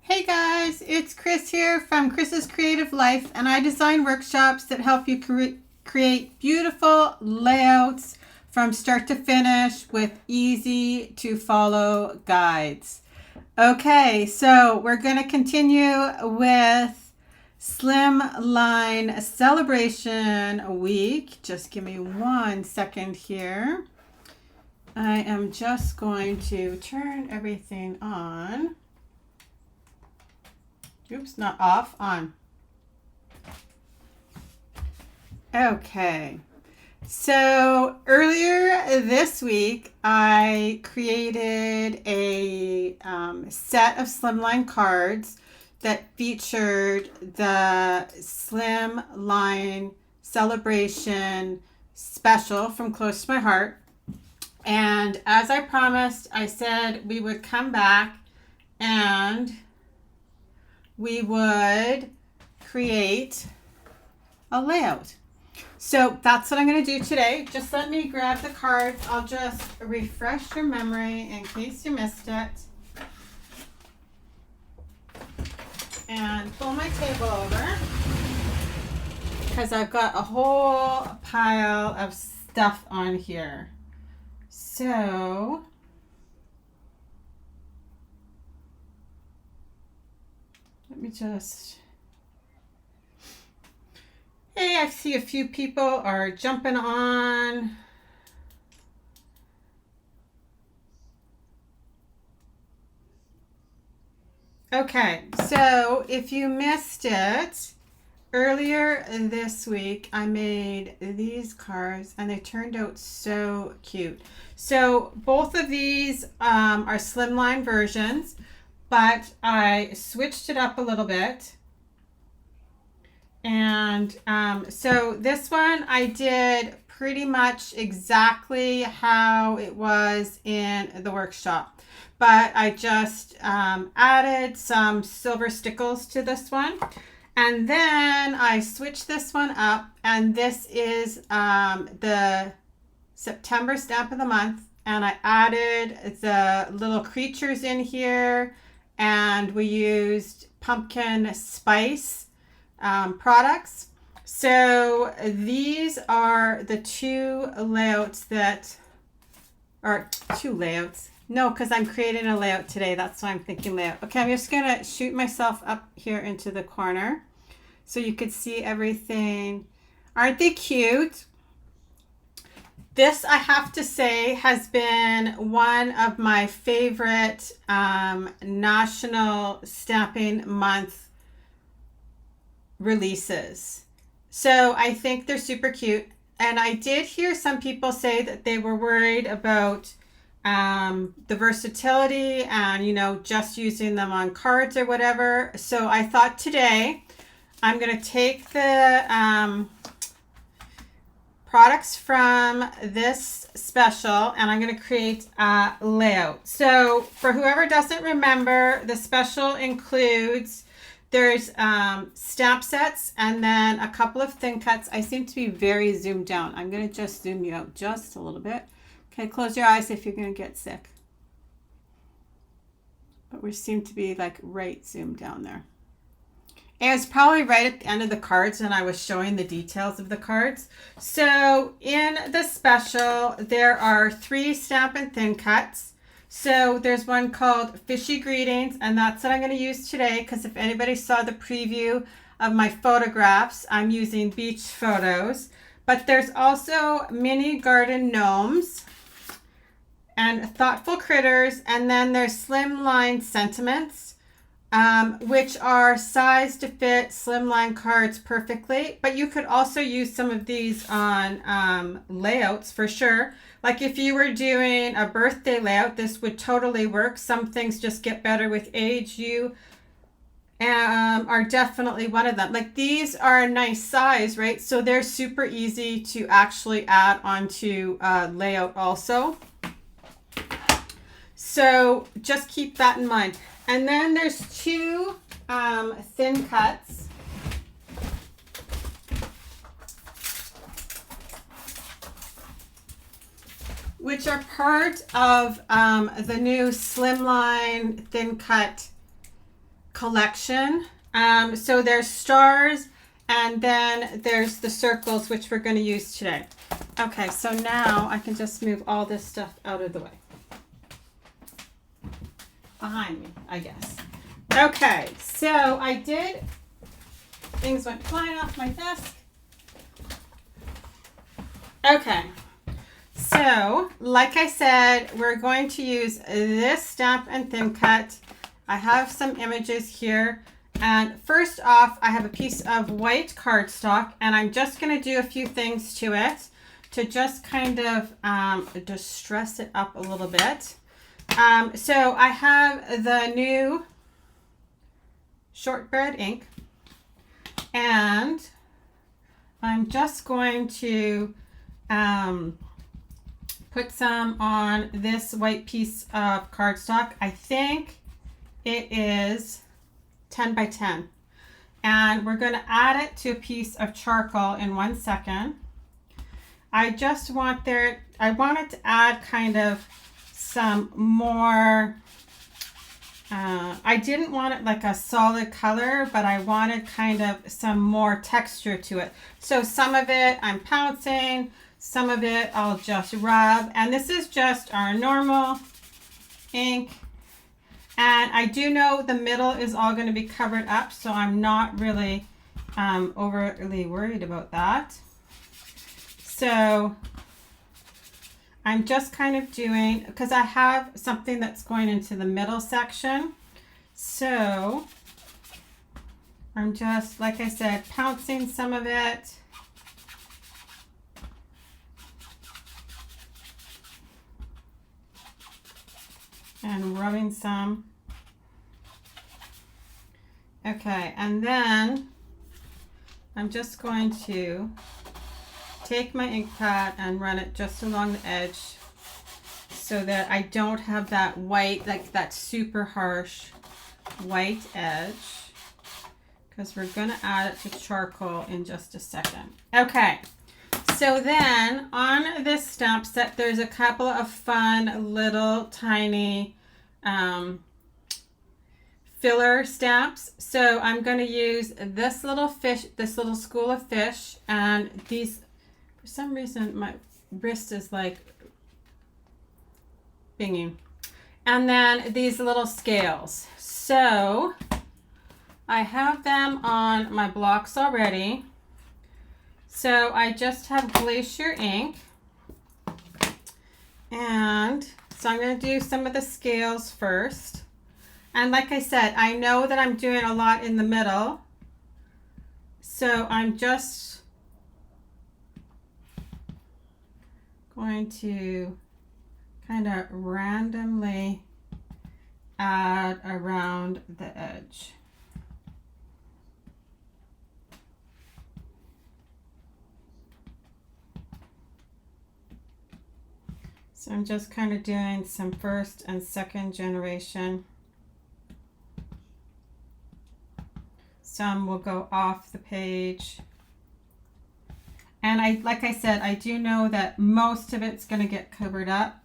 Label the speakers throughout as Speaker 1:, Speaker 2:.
Speaker 1: Hey guys, it's Chris here from Chris's Creative Life, and I design workshops that help you create beautiful layouts from start to finish with easy to follow guides. Okay, so we're going to continue with Slimline Celebration Week. Just give me 1 second here. I am just going to turn everything on. Oops, not off, on. Okay. So earlier this week, I created a set of slimline cards that featured the Slimline Celebration special from Close to My Heart. And as I promised, I said we would come back and we would create a layout. So that's what I'm going to do today. Just let me grab the cards. I'll just refresh your memory in case you missed it. And pull my table over because I've got a whole pile of stuff on here. So let me just... Hey, I see a few people are jumping on. Okay, so if you missed it, earlier this week I made these cards and they turned out so cute. So both of these are slimline versions, but I switched it up a little bit. And so this one I did pretty much exactly how it was in the workshop, but I just added some silver stickles to this one. And then I switched this one up, and this is the September stamp of the month. And I added the little creatures in here, and we used pumpkin spice products. So these are the two layouts that are two layouts. No, because I'm creating a layout today. That's why I'm thinking layout. Okay, I'm just going to shoot myself up here into the corner so you could see everything. Aren't they cute? This, I have to say, has been one of my favorite National Stamping Month releases. So I think they're super cute. And I did hear some people say that they were worried about the versatility and, you know, just using them on cards or whatever. So I thought today I'm going to take the products from this special and I'm going to create a layout. So for whoever doesn't remember, the special includes, there's stamp sets and then a couple of thin cuts. I seem to be very zoomed down. I'm going to just zoom you out just a little bit. Okay, close your eyes if you're going to get sick. But we seem to be like right zoomed down there. And it's probably right at the end of the cards and I was showing the details of the cards. So in the special, there are 3 Stampin' Thin Cuts. So there's one called Fishy Greetings, and that's what I'm going to use today because if anybody saw the preview of my photographs, I'm using beach photos. But there's also Mini Garden Gnomes and Thoughtful Critters, and then there's Slimline Sentiments, which are sized to fit slimline cards perfectly. But you could also use some of these on layouts for sure. Like if you were doing a birthday layout, this would totally work. Some things just get better with age. You are definitely one of them. Like these are a nice size, right? So they're super easy to actually add onto a layout also. So just keep that in mind. And then there's 2 thin cuts. Which are part of the new Slimline Thin Cut collection. So there's stars, and then there's the circles, which we're going to use today. Okay, so now I can just move all this stuff out of the way. Behind me, I guess. Okay, so things went flying off my desk. Okay, so like I said, we're going to use this Stamp and Thin Cut. I have some images here. And first off, I have a piece of white cardstock, and I'm just going to do a few things to it to just kind of distress it up a little bit. So I have the new shortbread ink, and I'm just going to put some on this white piece of cardstock. I think it is 10 by 10, and we're going to add it to a piece of charcoal in 1 second. I just want it to add kind of some more, I didn't want it like a solid color, but I wanted kind of some more texture to it. So some of it I'm pouncing, some of it I'll just rub, and this is just our normal ink. And I do know the middle is all going to be covered up, so I'm not really overly worried about that. So I'm just kind of doing, because I have something that's going into the middle section. So I'm just, like I said, pouncing some of it. And rubbing some. Okay, and then I'm just going to take my ink pad and run it just along the edge so that I don't have that white, like that super harsh white edge, because we're going to add it to charcoal in just a second. Okay, so then on this stamp set, there's a couple of fun little tiny filler stamps. So I'm going to use this little fish, this little school of fish, and these, for some reason my wrist is like binging, and then these little scales. So I have them on my blocks already. So I just have Glacier ink, and so I'm going to do some of the scales first. And like I said, I know that I'm doing a lot in the middle, so I'm just going to kind of randomly add around the edge. So I'm just kind of doing some first and second generation. Some will go off the page. And like I said, I do know that most of it's going to get covered up.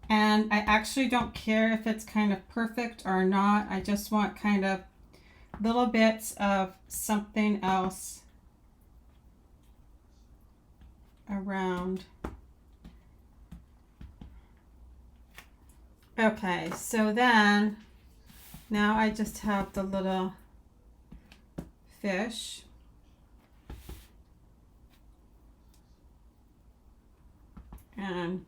Speaker 1: And I actually don't care if it's kind of perfect or not. I just want kind of little bits of something else around. Okay, so then now I just have the little fish. And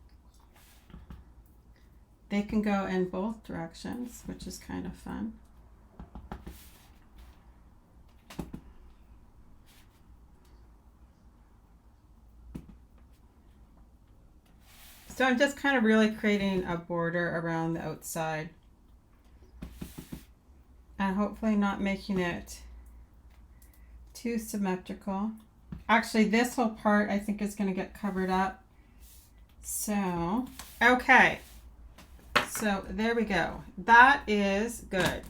Speaker 1: they can go in both directions, which is kind of fun. So I'm just kind of really creating a border around the outside and hopefully not making it too symmetrical. Actually, this whole part I think is going to get covered up. So, okay. So there we go. That is good.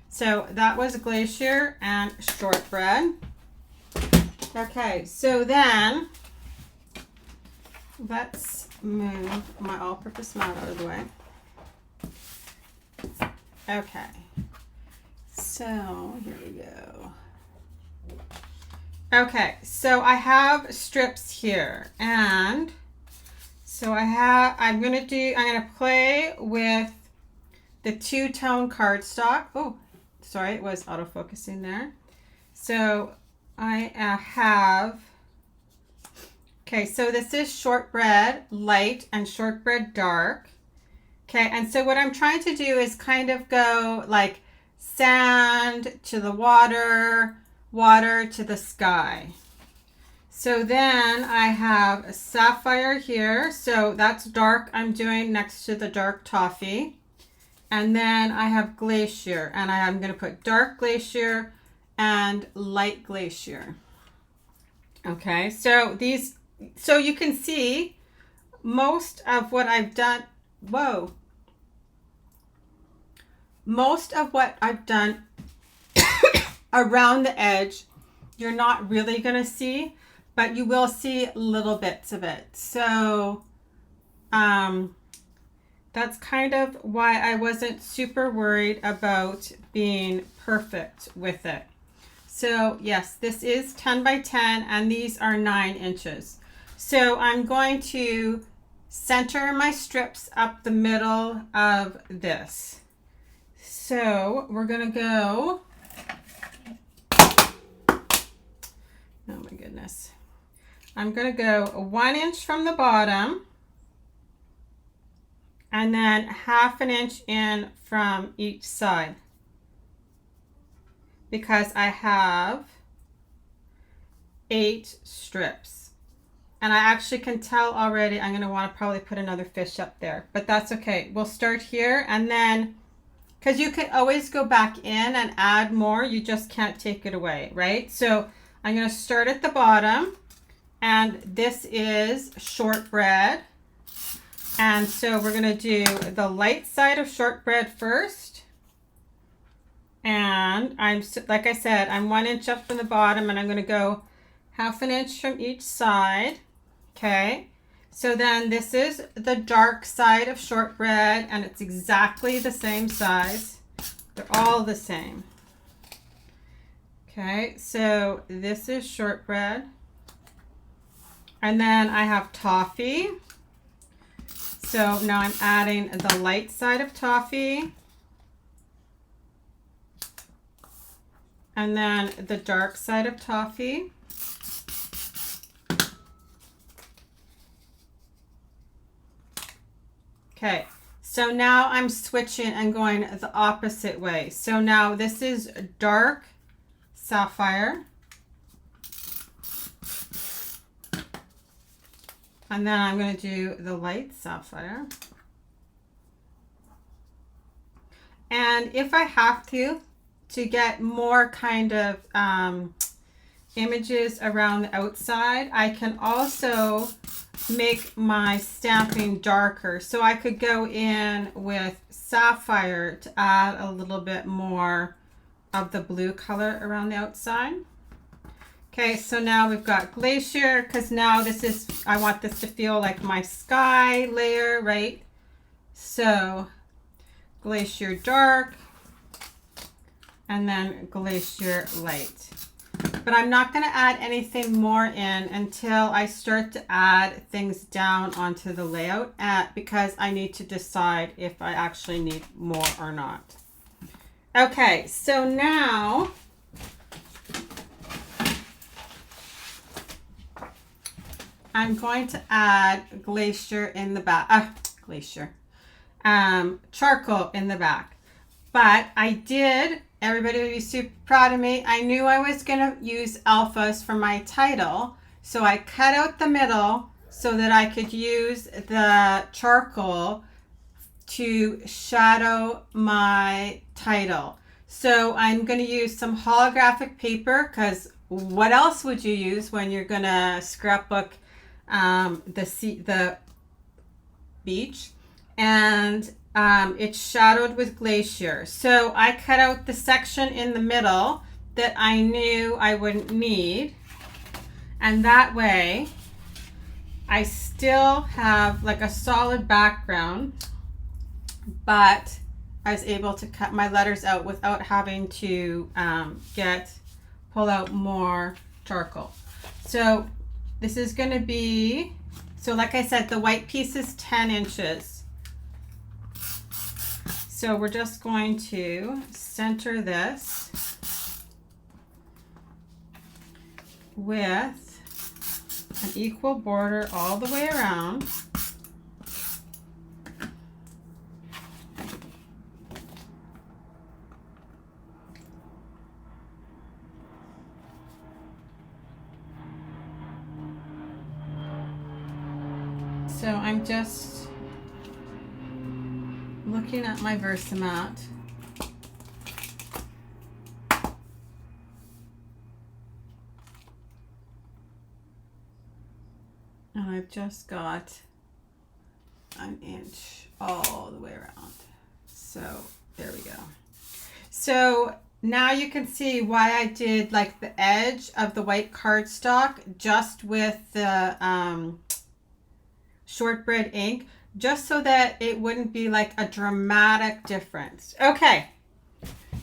Speaker 1: So that was Glacier and Shortbread. Okay, so then let's move my all-purpose mat out of the way. Okay. So here we go. Okay, so I have strips here, and so I'm gonna play with the two-tone cardstock. Oh, sorry, it was autofocusing there. So I have, okay, so this is shortbread light and shortbread dark. Okay, and so what I'm trying to do is kind of go like sand to the water, water to the sky. So then I have a sapphire here. So that's dark. I'm doing next to the dark toffee. And then I have glacier, and I'm going to put dark glacier and light glacier. Okay, so you can see most of what I've done. Whoa. Most of what I've done around the edge, you're not really going to see, but you will see little bits of it. So that's kind of why I wasn't super worried about being perfect with it. So yes, this is 10 by 10 and these are 9 inches. So I'm going to center my strips up the middle of this. So we're going to go, oh my goodness. I'm going to go 1 inch from the bottom and then 1/2 inch in from each side, because I have 8 strips. And I actually can tell already I'm going to want to probably put another fish up there, but that's okay. We'll start here, and then, because you can always go back in and add more, you just can't take it away, right? So I'm going to start at the bottom, and this is shortbread. And so we're going to do the light side of shortbread first. And like I said, I'm 1 inch up from the bottom, and I'm going to go 1/2 inch from each side. Okay. So then this is the dark side of shortbread, and it's exactly the same size. They're all the same. Okay. So this is shortbread. And then I have toffee. So now I'm adding the light side of toffee. And then the dark side of toffee. Okay, so now I'm switching and going the opposite way. So now this is dark sapphire. And then I'm going to do the light sapphire. And if I have to get more kind of images around the outside, I can also make my stamping darker. So I could go in with sapphire to add a little bit more of the blue color around the outside. Okay, so now we've got glacier, because now I want this to feel like my sky layer, right? So glacier dark, and then glacier light. But I'm not going to add anything more in until I start to add things down onto the layout, because I need to decide if I actually need more or not. Okay, so now I'm going to add glacier in the back, charcoal in the back. But everybody would be super proud of me. I knew I was going to use alphas for my title, so I cut out the middle so that I could use the charcoal to shadow my title. So I'm going to use some holographic paper, because what else would you use when you're going to scrapbook the beach? And it's shadowed with glacier. So I cut out the section in the middle that I knew I wouldn't need, and that way I still have like a solid background, but I was able to cut my letters out without having to pull out more charcoal. So this is going to be, so like I said, the white piece is 10 inches. So we're just going to center this with an equal border all the way around. So I'm just looking at my Versamat. And I've just got an inch all the way around. So there we go. So now you can see why I did like the edge of the white cardstock just with the shortbread ink, just so that it wouldn't be like a dramatic difference. Okay,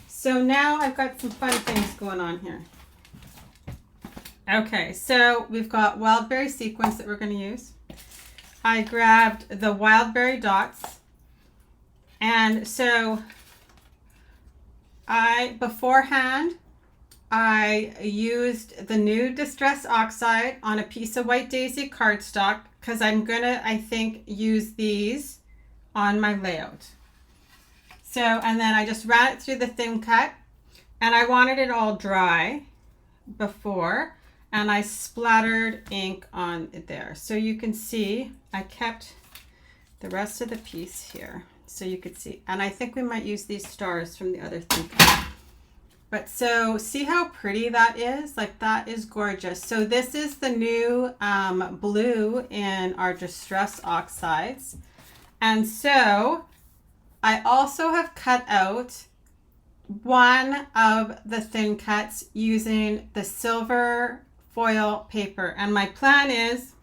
Speaker 1: so now I've got some fun things going on here. Okay, so we've got wildberry sequins that we're going to use. I grabbed the wildberry dots, and so beforehand I used the new Distress Oxide on a piece of White Daisy cardstock because I'm gonna, I think, use these on my layout. So, and then I just ran it through the thin cut, and I wanted it all dry before, and I splattered ink on it there. So you can see I kept the rest of the piece here so you could see. And I think we might use these stars from the other thin cut. But so see how pretty that is? Like that is gorgeous. So this is the new blue in our Distress Oxides. And so I also have cut out one of the thin cuts using the silver foil paper. And my plan is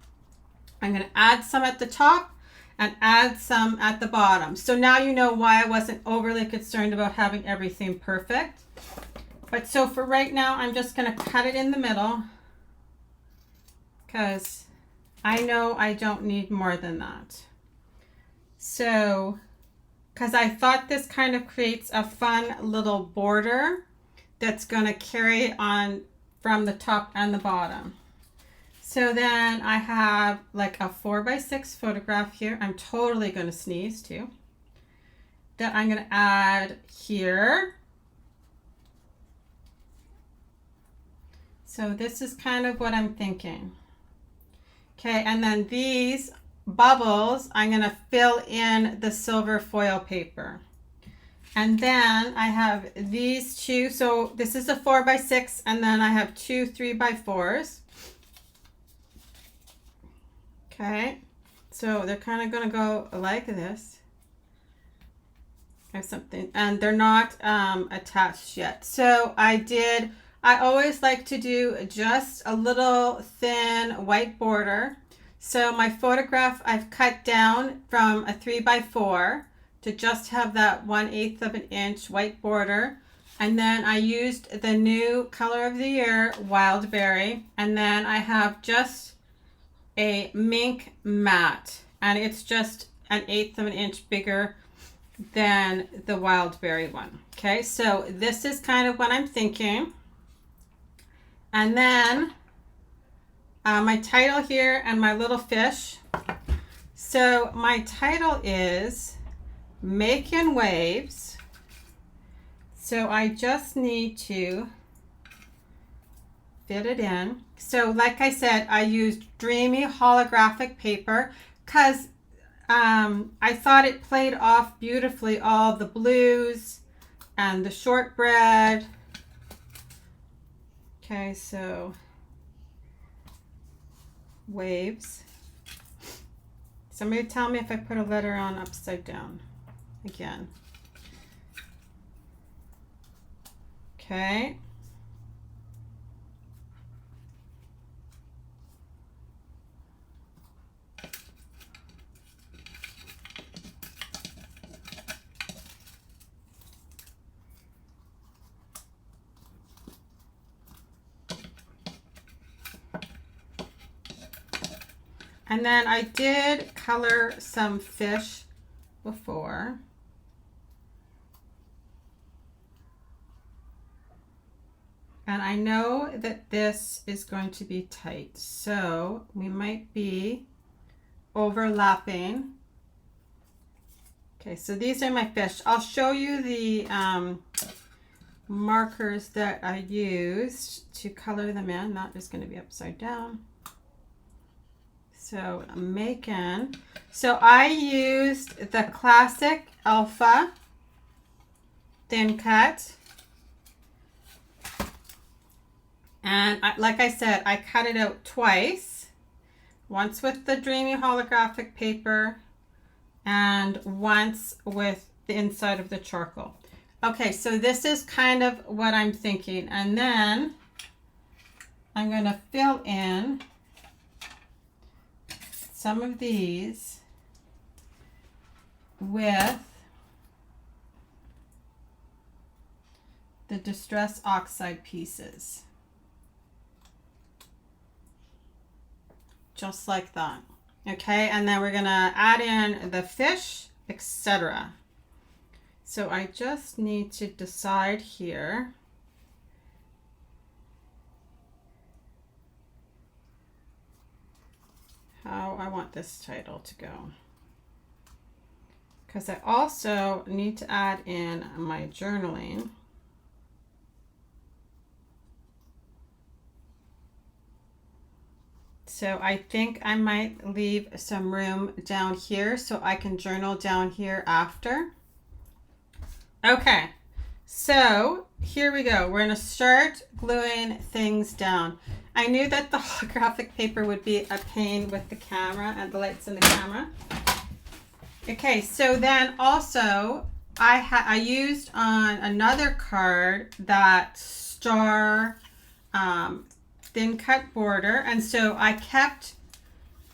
Speaker 1: I'm going to add some at the top and add some at the bottom. So now you know why I wasn't overly concerned about having everything perfect. But so for right now, I'm just going to cut it in the middle because I know I don't need more than that. So, because I thought this kind of creates a fun little border that's going to carry on from the top and the bottom. So then I have like a 4x6 photograph here. I'm totally going to sneeze too. That I'm going to add here. So this is kind of what I'm thinking. Okay, and then these bubbles, I'm going to fill in the silver foil paper. And then I have these two. So this is a 4x6, and then I have two 3x4s. Okay, so they're kind of going to go like this. I have something, and they're not attached yet. So I always like to do just a little thin white border. So my photograph I've cut down from a 3x4 to just have that 1/8 of an inch white border. And then I used the new color of the year, Wildberry. And then I have just a mink matte. And it's just 1/8 of an inch bigger than the Wildberry one. Okay, so this is kind of what I'm thinking. And then my title here and my little fish. So my title is Making Waves. So I just need to fit it in. So like I said, I used Dreamy holographic paper because I thought it played off beautifully all the blues and the shortbread. Okay, so waves. Somebody tell me if I put a letter on upside down again. Okay. And then I did color some fish before. And I know that this is going to be tight, so we might be overlapping. Okay, so these are my fish. I'll show you the markers that I used to color them in. That is going to be upside down. So I'm making, so I used the classic Alpha thin cut. And like I said, I cut it out twice. Once with the Dreamy holographic paper and once with the inside of the charcoal. Okay, so this is kind of what I'm thinking. And then I'm going to fill in some of these with the Distress Oxide pieces. Just like that. Okay, and then we're gonna add in the fish, etc. So I just need to decide here how I want this title to go, because I also need to add in my journaling. So I think I might leave some room down here so I can journal down here after. Okay, so here we go. We're going to start gluing things down. I knew that the holographic paper would be a pain with the camera and the lights in the camera. Okay, so then also I used on another card that star thin cut border, and so I kept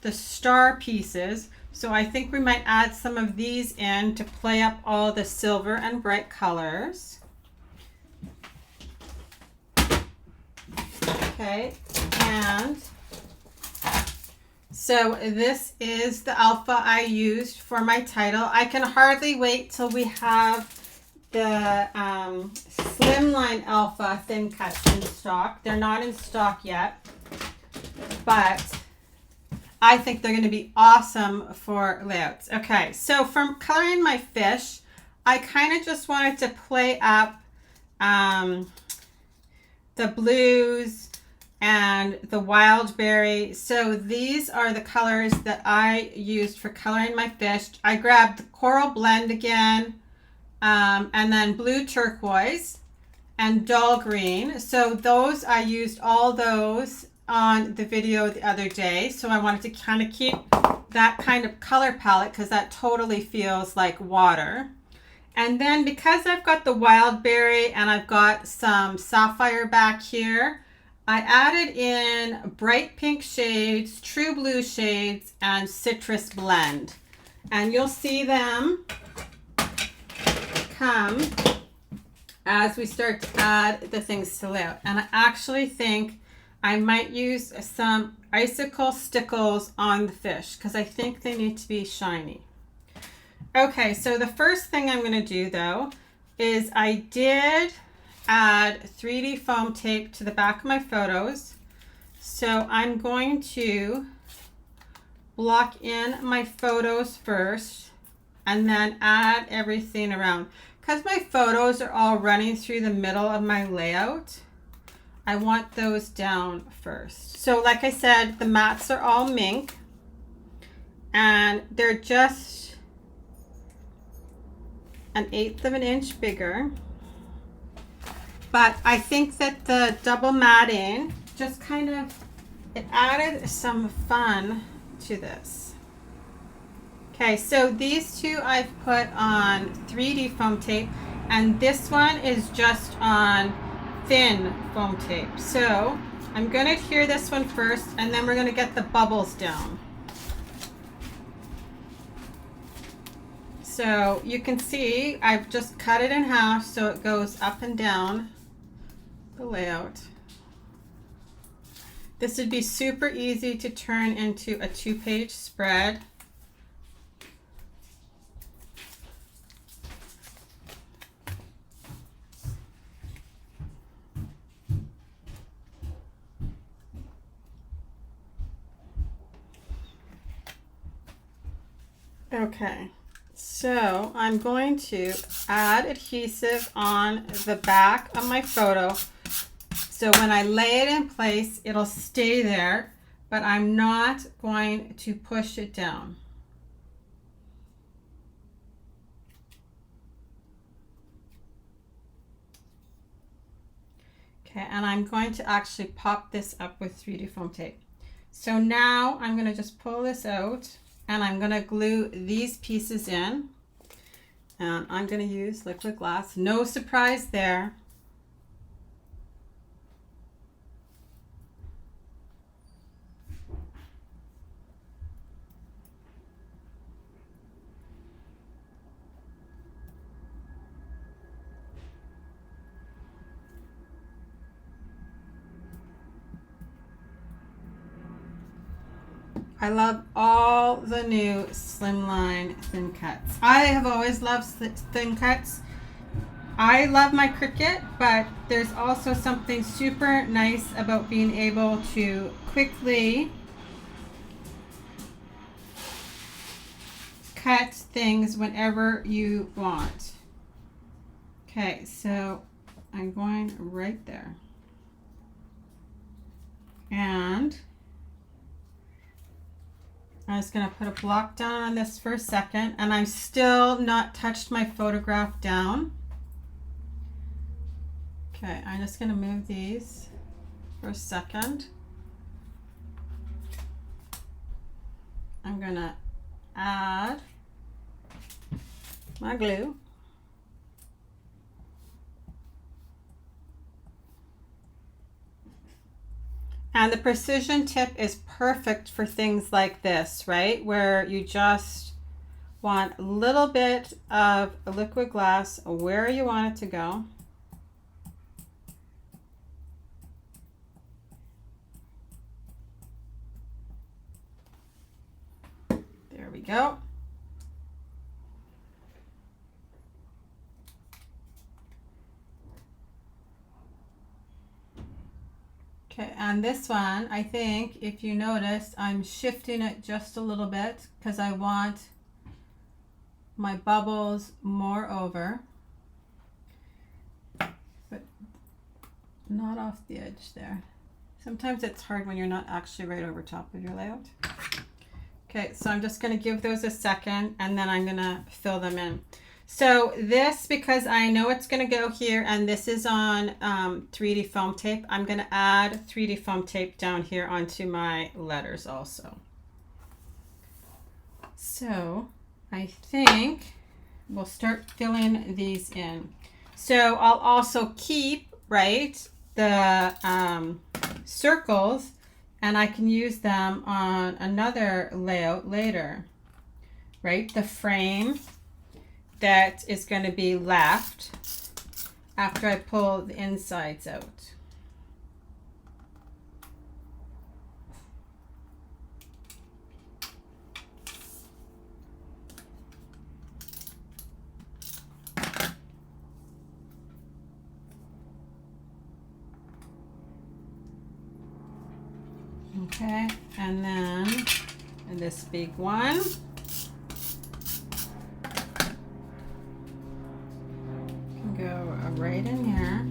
Speaker 1: the star pieces. So I think we might add some of these in to play up all the silver and bright colors. Okay, and so this is the Alpha I used for my title. I can hardly wait till we have the Slimline Alpha thin cuts in stock. They're not in stock yet, but I think they're going to be awesome for layouts. Okay, so from coloring my fish, I kind of just wanted to play up the blues and the wild berry. So these are the colors that I used for coloring my fish. I grabbed the coral blend again, and then blue turquoise and dull green. So those, I used all those on the video the other day. So I wanted to kind of keep that kind of color palette because that totally feels like water. And then because I've got the wild berry and I've got some sapphire back here, I added in bright pink shades, true blue shades, and citrus blend. And you'll see them come as we start to add the things to layout. And I actually think I might use some icicle stickles on the fish because I think they need to be shiny. Okay, so the first thing I'm going to do though is I did add 3D foam tape to the back of my photos. So I'm going to block in my photos first and then add everything around. Because my photos are all running through the middle of my layout, I want those down first. So like I said, the mats are all mink and they're just 1/8 of an inch bigger. But I think that the double matting just kind of, it added some fun to this. Okay, so these two I've put on 3D foam tape, and this one is just on thin foam tape. So I'm going to adhere this one first, and then we're going to get the bubbles down. So you can see I've just cut it in half so it goes up and down the layout. This would be super easy to turn into a 2-page spread. Okay, so I'm going to add adhesive on the back of my photo. So when I lay it in place, it'll stay there, but I'm not going to push it down. Okay, and I'm going to actually pop this up with 3D foam tape. So now I'm going to just pull this out and I'm going to glue these pieces in. And I'm going to use liquid glass. No surprise there. I love all the new slimline thin cuts. I have always loved thin cuts. I love my Cricut, but there's also something super nice about being able to quickly cut things whenever you want. Okay, so I'm going right there. And I'm just going to put a block down on this for a second, and I'm still not touched my photograph down. Okay, I'm just going to move these for a second. I'm going to add my glue. And the precision tip is perfect for things like this, right? Where you just want a little bit of liquid glass where you want it to go. There we go. Okay, and this one, I think if you notice, I'm shifting it just a little bit because I want my bubbles more over, but not off the edge there. Sometimes it's hard when you're not actually right over top of your layout. Okay, so I'm just going to give those a second and then I'm going to fill them in. So this, because I know it's going to go here and this is on 3D foam tape, I'm going to add 3D foam tape down here onto my letters also. So I think we'll start filling these in. So I'll also keep, right, the circles, and I can use them on another layout later, right? The frame that is going to be left after I pull the insides out. Okay, and then this big one. Go right in here.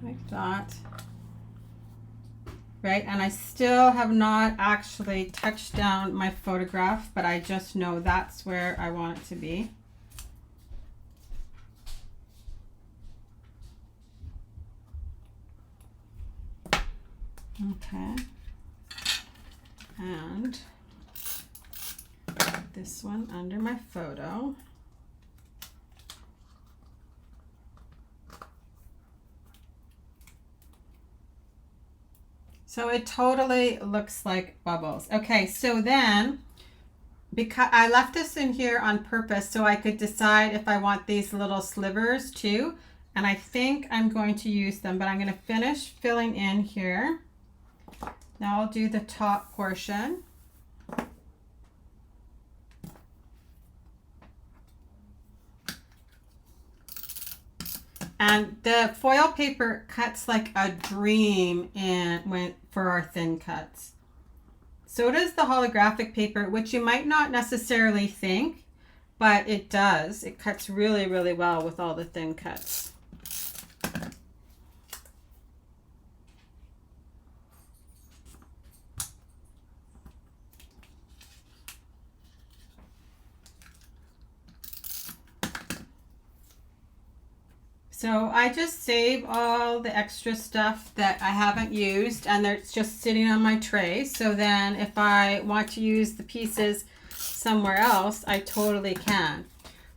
Speaker 1: Like that. Right, and I still have not actually touched down my photograph, but I just know that's where I want it to be. Okay, and this one under my photo. So it totally looks like bubbles. Okay, so then, because I left this in here on purpose so I could decide if I want these little slivers too. And I think I'm going to use them, but I'm going to finish filling in here. Now I'll do the top portion. And the foil paper cuts like a dream for our thin cuts. So does the holographic paper, which you might not necessarily think, but it does. It cuts really, really well with all the thin cuts. So I just save all the extra stuff that I haven't used, and it's just sitting on my tray. So then if I want to use the pieces somewhere else, I totally can.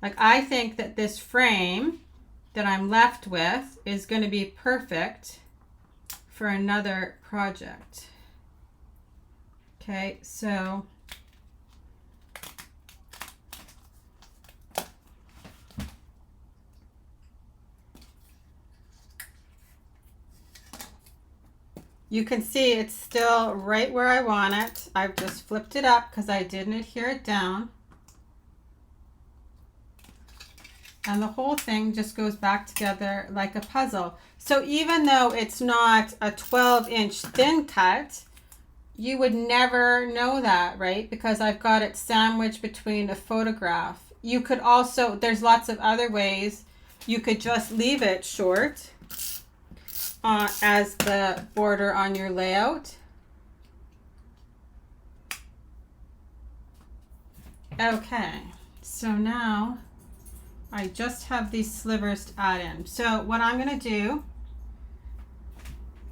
Speaker 1: Like, I think that this frame that I'm left with is going to be perfect for another project. Okay, so you can see it's still right where I want it. I've just flipped it up because I didn't adhere it down. And the whole thing just goes back together like a puzzle. So even though it's not a 12-inch thin cut, you would never know that, right? Because I've got it sandwiched between a photograph. You could also, there's lots of other ways. You could just leave it short as the border on your layout. Okay, so now I just have these slivers to add in. So what I'm going to do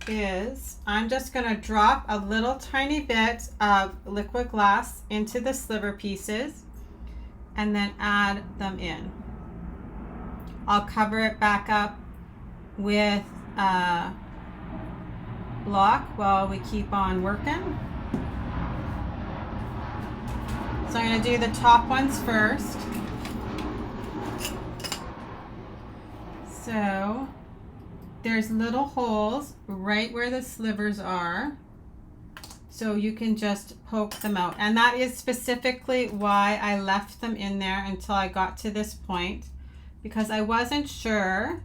Speaker 1: is I'm just going to drop a little tiny bit of liquid glass into the sliver pieces and then add them in. I'll cover it back up with block while we keep on working. So I'm going to do the top ones first. So there's little holes right where the slivers are, so you can just poke them out, and that is specifically why I left them in there until I got to this point, because I wasn't sure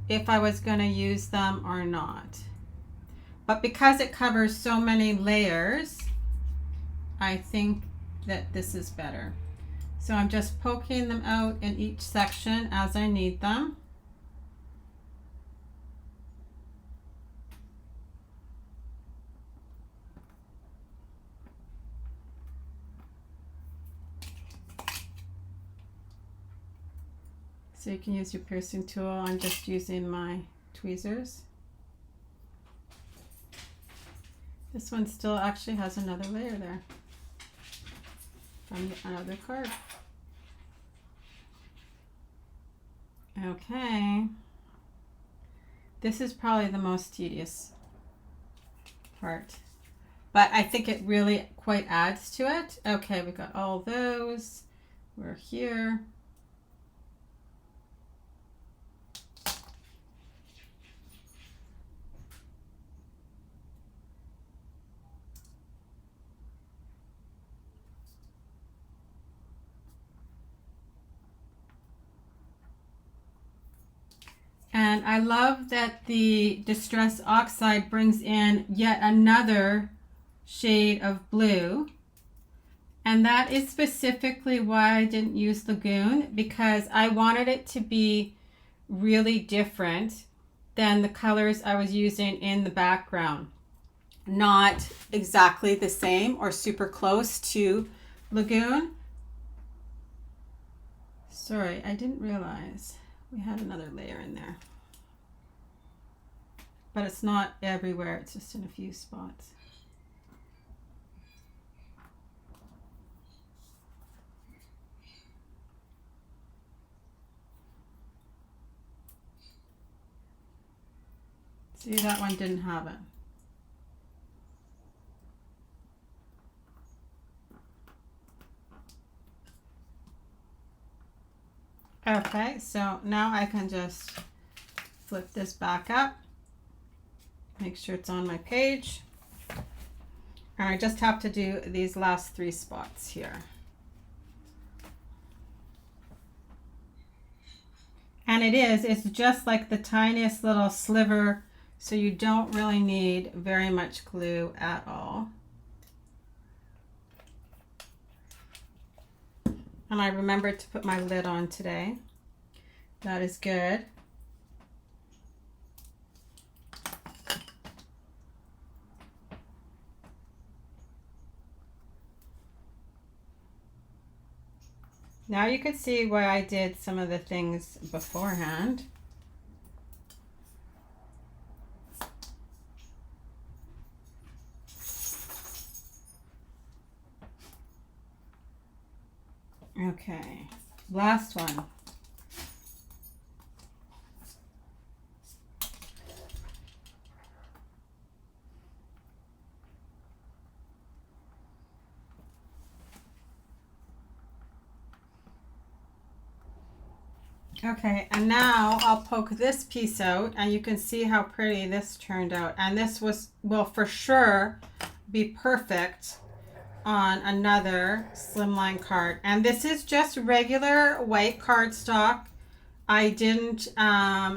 Speaker 1: if I was going to use them or not. But because it covers so many layers, I think that this is better. So I'm just poking them out in each section as I need them. So you can use your piercing tool. I'm just using my tweezers. This one still actually has another layer there from another card. Okay. This is probably the most tedious part, but I think it really quite adds to it. Okay, we got all those. We're here. And I love that the Distress Oxide brings in yet another shade of blue. And that is specifically why I didn't use Lagoon, because I wanted it to be really different than the colors I was using in the background. Not exactly the same or super close to Lagoon. Sorry, I didn't realize we had another layer in there. But it's not everywhere, it's just in a few spots. See, that one didn't have it. Okay, so now I can just flip this back up, make sure it's on my page. And I just have to do these last 3 spots here. And it's just like the tiniest little sliver, so you don't really need very much glue at all. And I remembered to put my lid on today. That is good. Now you can see why I did some of the things beforehand. Okay, last one. Okay, and now I'll poke this piece out and you can see how pretty this turned out. And this will for sure be perfect on another slimline card. And this is just regular white cardstock. I didn't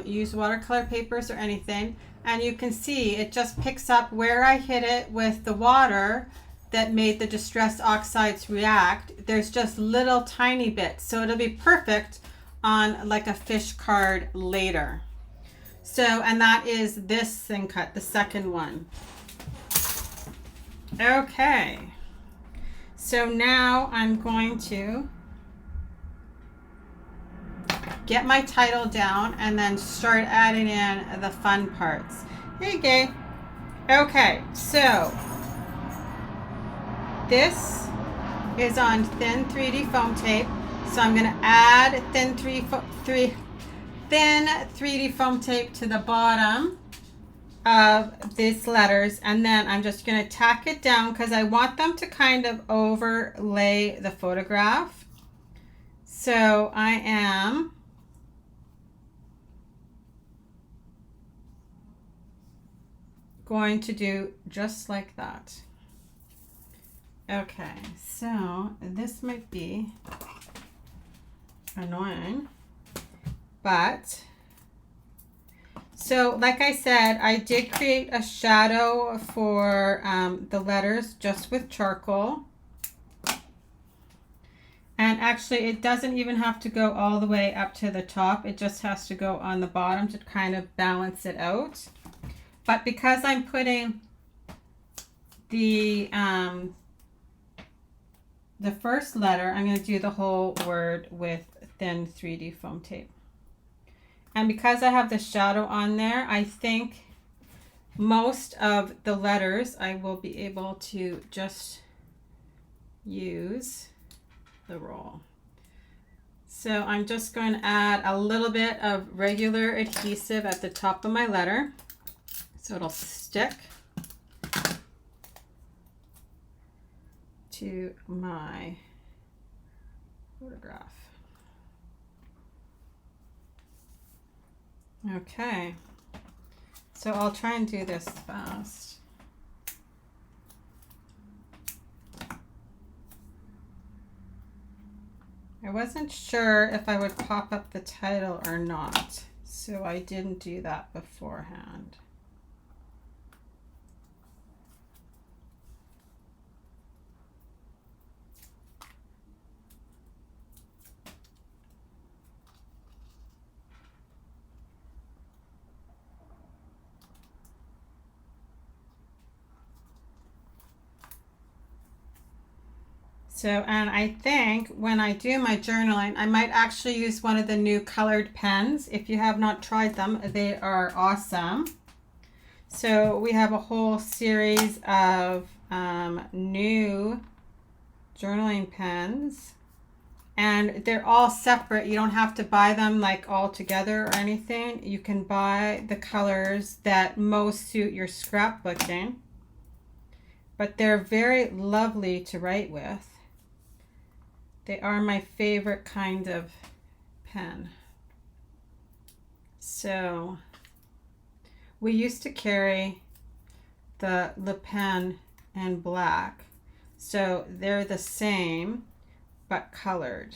Speaker 1: use watercolor papers or anything. And you can see it just picks up where I hit it with the water that made the distress oxides react. There's just little tiny bits. So it'll be perfect on like a fish card later. So, and that is this thin cut, the second one. Okay. So now I'm going to get my title down and then start adding in the fun parts. Hey, Gay. Okay, so this is on thin 3D foam tape. So I'm going to add thin 3D foam tape to the bottom of these letters, and then I'm just going to tack it down because I want them to kind of overlay the photograph. So I am going to do just like that. Okay, so this might be annoying, but so like I said, I did create a shadow for the letters just with charcoal, and actually it doesn't even have to go all the way up to the top, it just has to go on the bottom to kind of balance it out. But because I'm putting the first letter, I'm going to do the whole word with thin 3D foam tape. And because I have the shadow on there, I think most of the letters I will be able to just use the roll. So I'm just going to add a little bit of regular adhesive at the top of my letter so it'll stick to my photograph. Okay, so I'll try and do this fast. I wasn't sure if I would pop up the title or not, so I didn't do that beforehand. So, and I think when I do my journaling, I might actually use one of the new colored pens. If you have not tried them, they are awesome. So we have a whole series of new journaling pens, and they're all separate. You don't have to buy them like all together or anything. You can buy the colors that most suit your scrapbooking, but they're very lovely to write with. They are my favorite kind of pen. So We used to carry the Le Pen in black. So they're the same, but colored.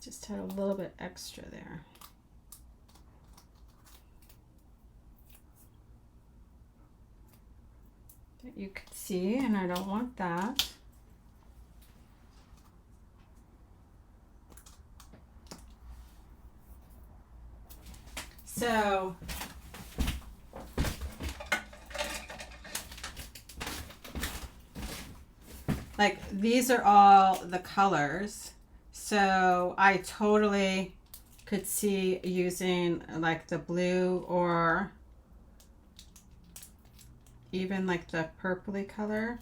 Speaker 1: Just had a little bit extra there. That you could see, and I don't want that. So like these are all the colors. So I totally could see using like the blue or even like the purpley color.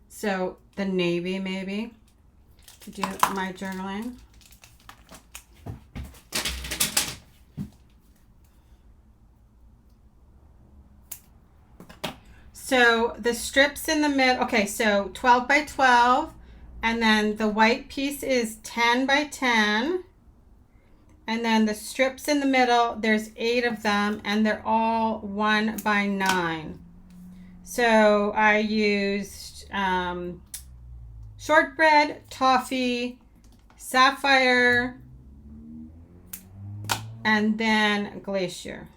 Speaker 1: So the navy maybe to do my journaling. So the strips in the middle, okay, so 12 by 12, and then the white piece is 10 by 10. And then the strips in the middle, there's 8 of them, and they're all 1 by 9. So I used shortbread, toffee, sapphire, and then glacier.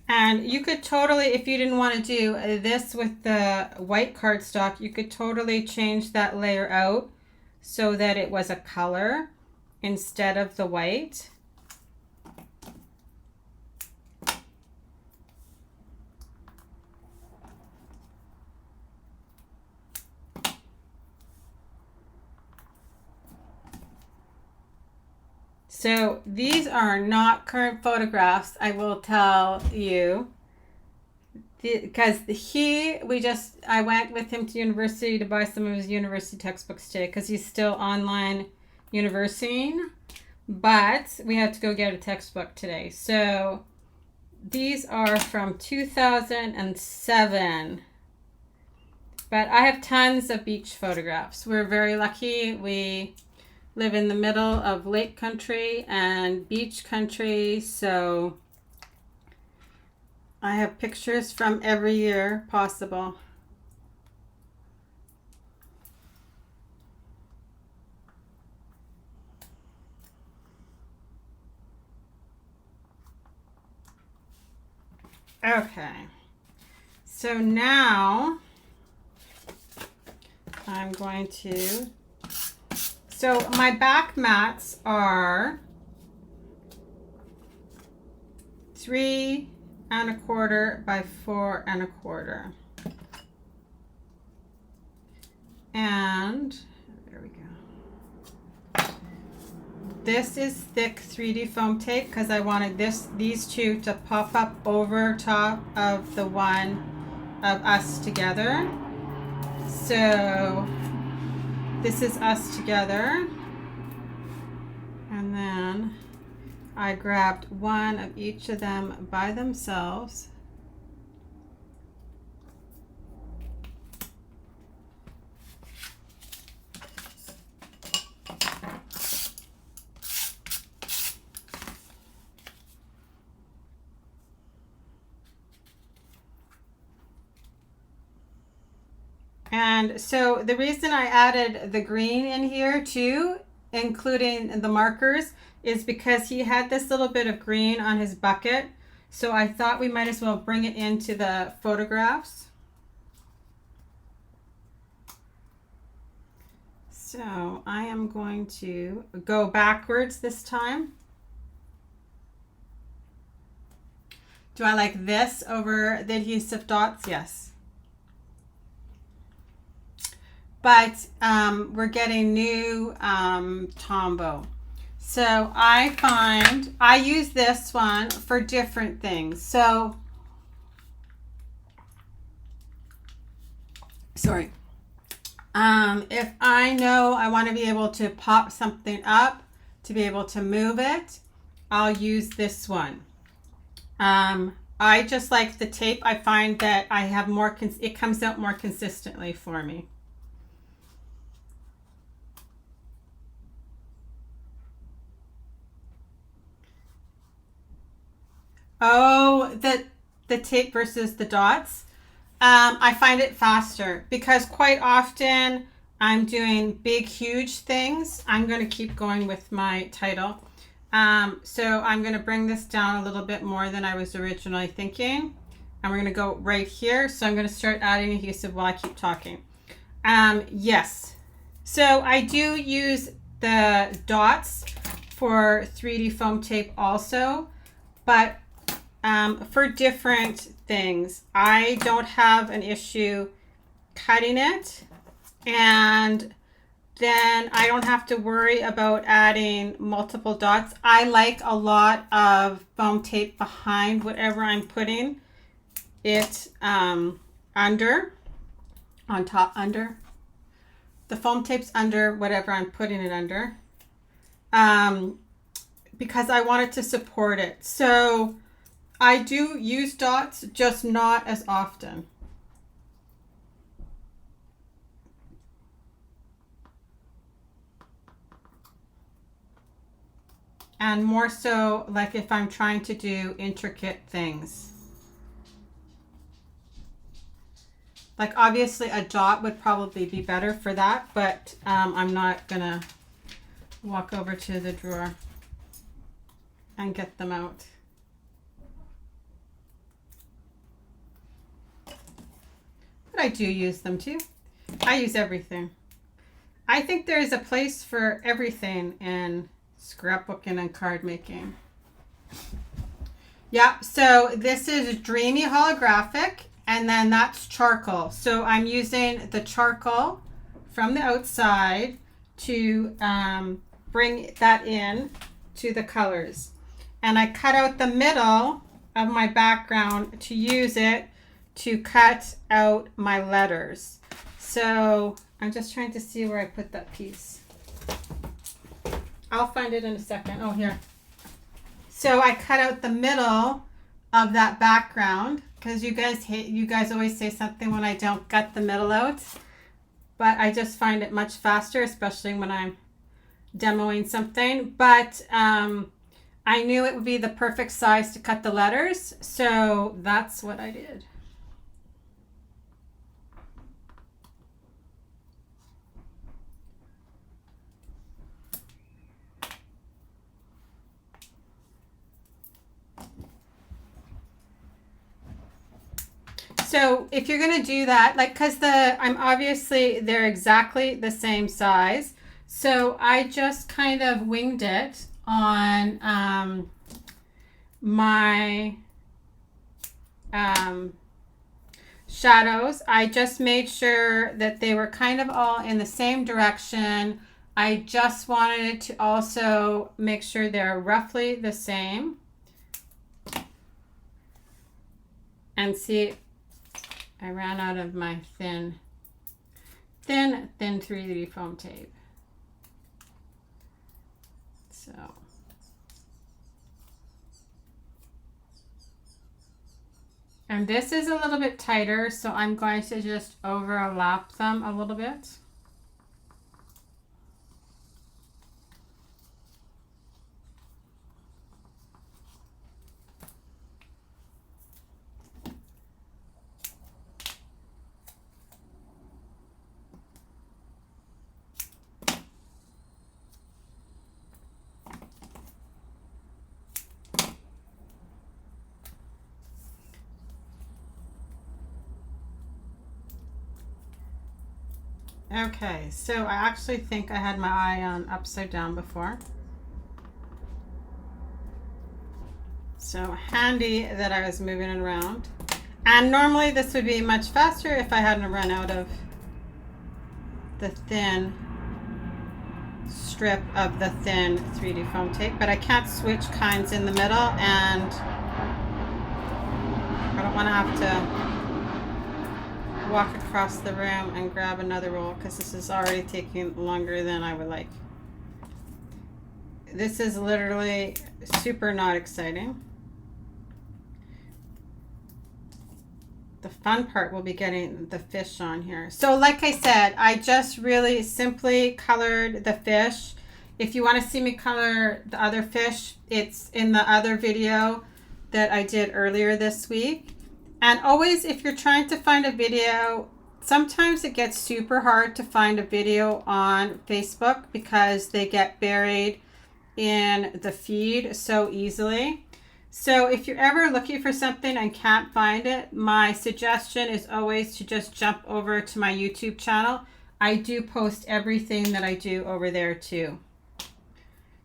Speaker 1: And you could totally, if you didn't want to do this with the white cardstock, you could totally change that layer out so that it was a color instead of the white. So these are not current photographs, I will tell you, because I went with him to university to buy some of his university textbooks today because he's still online universitying, but we had to go get a textbook today. So these are from 2007, but I have tons of beach photographs. We're very lucky. We live in the middle of lake country and beach country, so I have pictures from every year possible. Okay, so now I'm going to, so my back mats are 3 1/4 by 4 1/4. And there we go. This is thick 3D foam tape because I wanted these two to pop up over top of the one of us together. So this is us together. And then I grabbed one of each of them by themselves. And so the reason I added the green in here too, including the markers, is because he had this little bit of green on his bucket. So I thought we might as well bring it into the photographs. So I am going to go backwards this time. Do I like this over the adhesive dots? Yes. But we're getting new Tombow. So I find I use this one for different things. So, sorry. If I know I want to be able to pop something up, to be able to move it, I'll use this one. I just like the tape. I find that I have more, it comes out more consistently for me. Oh, the tape versus the dots. I find it faster because quite often I'm doing big, huge things. I'm going to keep going with my title. So I'm going to bring this down a little bit more than I was originally thinking. And we're going to go right here. So I'm going to start adding adhesive while I keep talking. Yes. So I do use the dots for 3D foam tape also, but for different things. I don't have an issue cutting it, and then I don't have to worry about adding multiple dots. I like a lot of foam tape behind whatever I'm putting it under, on top, under. The foam tape's under whatever I'm putting it under, because I want it to support it. So I do use dots, just not as often. And more so like if I'm trying to do intricate things. Like obviously a dot would probably be better for that, but I'm not gonna walk over to the drawer and get them out. But I do use them too. I use everything. I think there is a place for everything in scrapbooking and card making. Yeah, so this is Dreamy Holographic, and then that's charcoal. So I'm using the charcoal from the outside to bring that in to the colors. And I cut out the middle of my background to use it to cut out my letters. So I'm just trying to see where I put that piece. I'll find it in a second. Oh, here. So I cut out the middle of that background because you guys always say something when I don't cut the middle out. But I just find it much faster, especially when I'm demoing something. But I knew it would be the perfect size to cut the letters, so that's what I did. So if you're going to do that, like, because I'm obviously, they're exactly the same size. So I just kind of winged it on my shadows. I just made sure that they were kind of all in the same direction. I just wanted to also make sure they're roughly the same. And see, I ran out of my thin 3D foam tape. So and this is a little bit tighter, so I'm going to just overlap them a little bit. Okay, so I actually think I had my eye on upside down before. So handy that I was moving it around. And normally this would be much faster if I hadn't run out of the thin strip of the thin 3D foam tape, but I can't switch kinds in the middle, and I don't want to have to walk across the room and grab another roll because this is already taking longer than I would like. This is literally super not exciting. The fun part will be getting the fish on here. So like I said, I just really simply colored the fish. If you want to see me color the other fish, it's in the other video that I did earlier this week. And always, if you're trying to find a video, sometimes it gets super hard to find a video on Facebook because they get buried in the feed so easily. So if you're ever looking for something and can't find it, my suggestion is always to just jump over to my YouTube channel. I do post everything that I do over there too.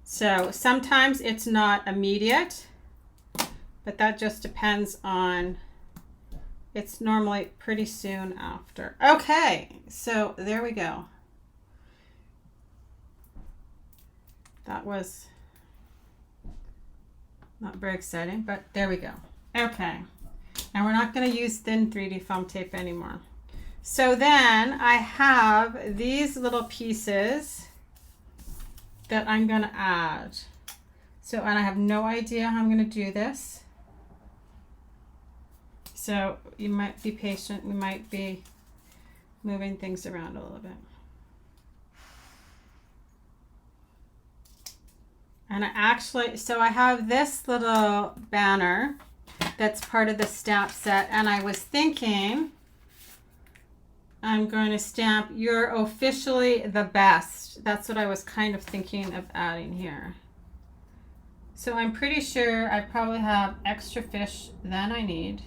Speaker 1: So sometimes it's not immediate, but that just depends on, it's normally pretty soon after. Okay, so there we go. That was not very exciting, but there we go. Okay, and we're not going to use thin 3D foam tape anymore. So then I have these little pieces that I'm going to add. So, and I have no idea how I'm going to do this. So you might be patient. We might be moving things around a little bit. And I actually, so I have this little banner that's part of the stamp set, and I was thinking I'm going to stamp "You're officially the best." That's what I was kind of thinking of adding here. So I'm pretty sure I probably have extra fish than I need.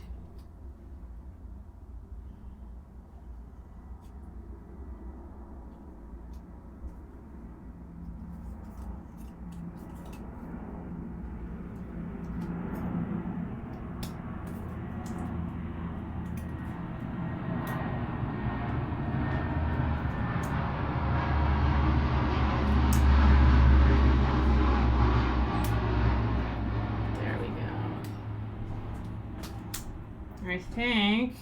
Speaker 1: I think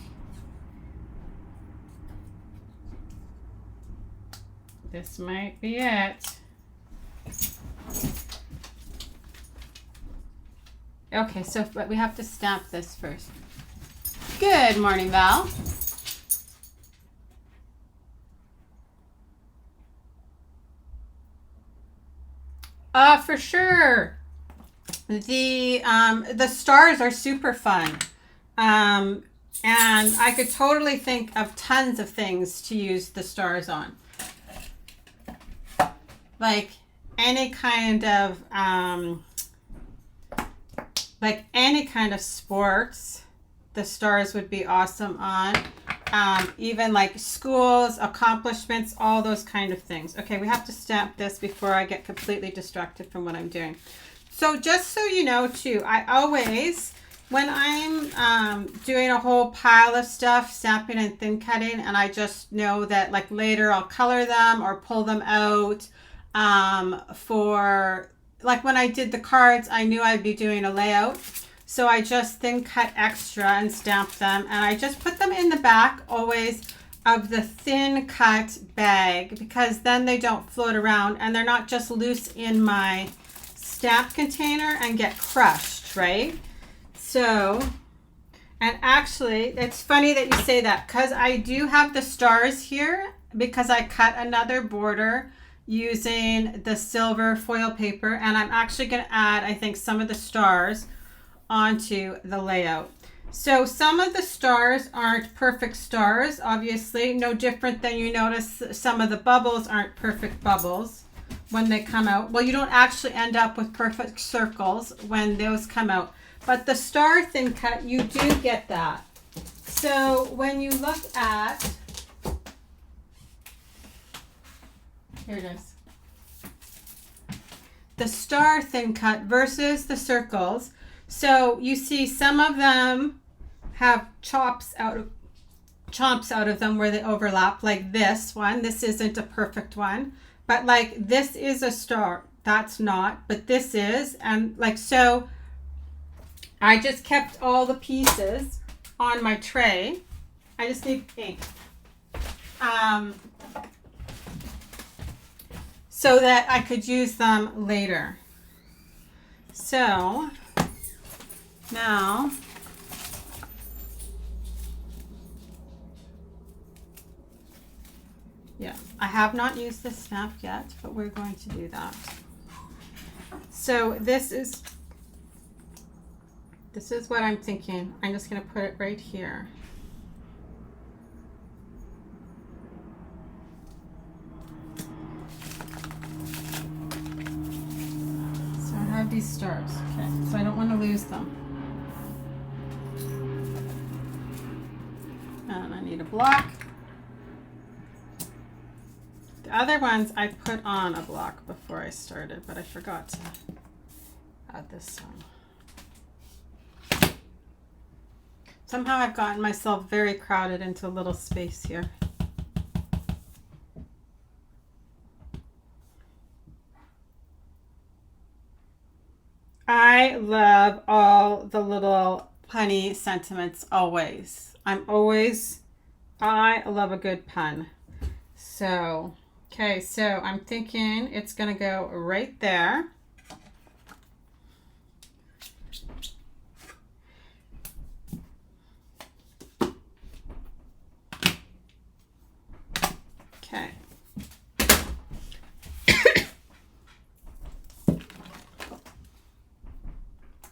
Speaker 1: this might be it. Okay, so but we have to stamp this first. Good morning, Val. For sure. The stars are super fun. And I could totally think of tons of things to use the stars on. Like any kind of sports, the stars would be awesome on. Even like schools, accomplishments, all those kind of things. Okay, we have to stamp this before I get completely distracted from what I'm doing. So just so you know too, I always, when I'm doing a whole pile of stuff, stamping and thin cutting, and I just know that like later I'll color them or pull them out, for like when I did the cards, I knew I'd be doing a layout. So I just thin cut extra and stamp them, and I just put them in the back always of the thin cut bag, because then they don't float around and they're not just loose in my stamp container and get crushed, right? So, and actually, it's funny that you say that, because I do have the stars here because I cut another border using the silver foil paper, and I'm actually going to add, I think, some of the stars onto the layout. So some of the stars aren't perfect stars, obviously, no different than you notice some of the bubbles aren't perfect bubbles when they come out. Well, you don't actually end up with perfect circles when those come out. But the star thin cut, you do get that. So when you look at, here it is, the star thin cut versus the circles. So you see some of them have chomps out of them where they overlap, like this one. This isn't a perfect one, but like this is a star. That's not, but this is. And like, so I just kept all the pieces on my tray. I just need ink. So that I could use them later. So now yeah, I have not used the snap yet, but we're going to do that. So this is what I'm thinking. I'm just going to put it right here. So I have these stars. Okay, so I don't want to lose them. And I need a block. The other ones I put on a block before I started, but I forgot to add this one. Somehow I've gotten myself very crowded into a little space here. I love all the little punny sentiments always. I love a good pun. So, okay, so I'm thinking it's going to go right there. Okay.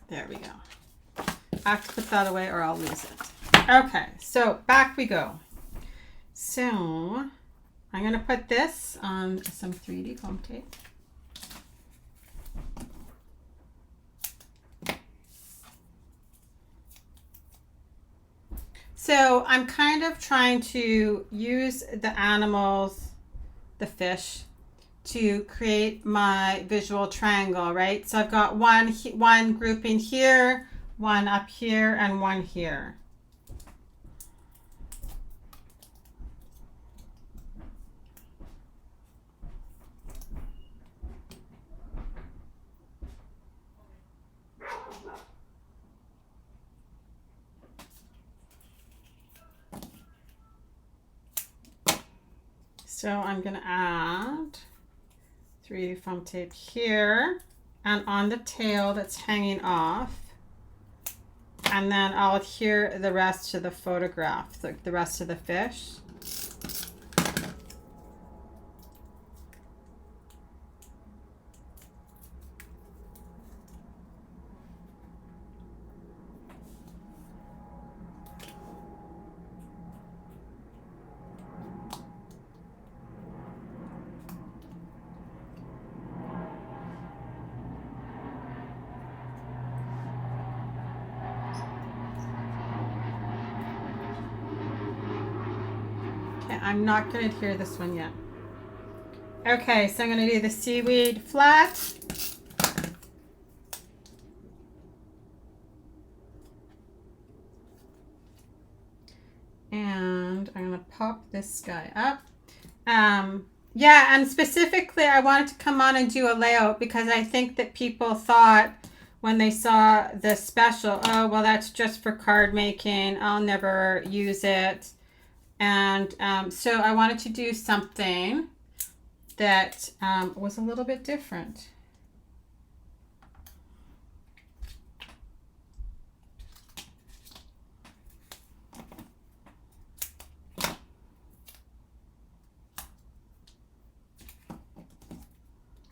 Speaker 1: There we go. I have to put that away or I'll lose it. Okay, so back we go. So I'm going to put this on some 3D foam tape. So I'm kind of trying to use the animals, the fish, to create my visual triangle, right? So I've got one grouping here, one up here, and one here. So I'm going to add 3D foam tape here and on the tail that's hanging off. And then I'll adhere the rest to the photograph, the rest of the fish. I'm not going to adhere this one yet. Okay, so I'm going to do the seaweed flat. And I'm going to pop this guy up. Yeah, and specifically I wanted to come on and do a layout because I think that people thought when they saw the special, oh, well, that's just for card making. I'll never use it. And so I wanted to do something that was a little bit different.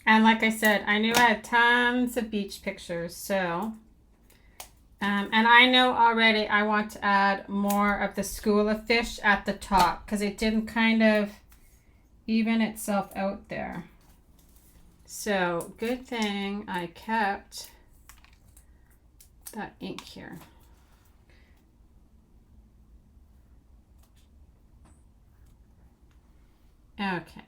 Speaker 1: And like I said, I knew I had tons of beach pictures, so... and I know already I want to add more of the school of fish at the top because it didn't kind of even itself out there. So good thing I kept that ink here. Okay.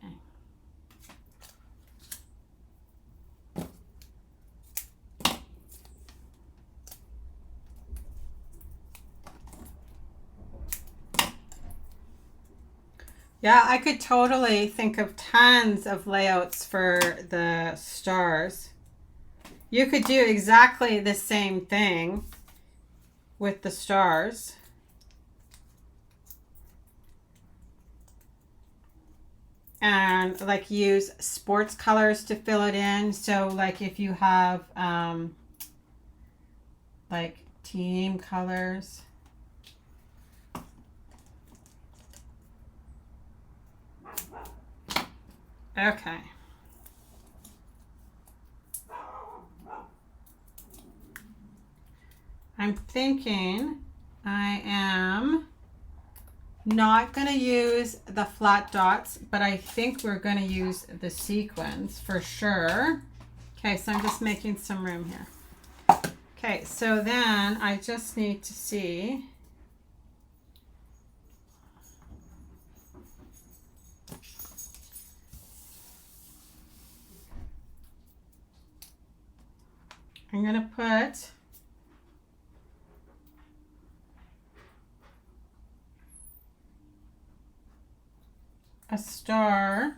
Speaker 1: Yeah, I could totally think of tons of layouts for the stars. You could do exactly the same thing with the stars. And like use sports colors to fill it in. So like if you have like team colors. Okay. I'm thinking I am not going to use the flat dots, but I think we're going to use the sequins for sure. Okay, so I'm just making some room here. Okay, so then I just need to see. I'm going to put a star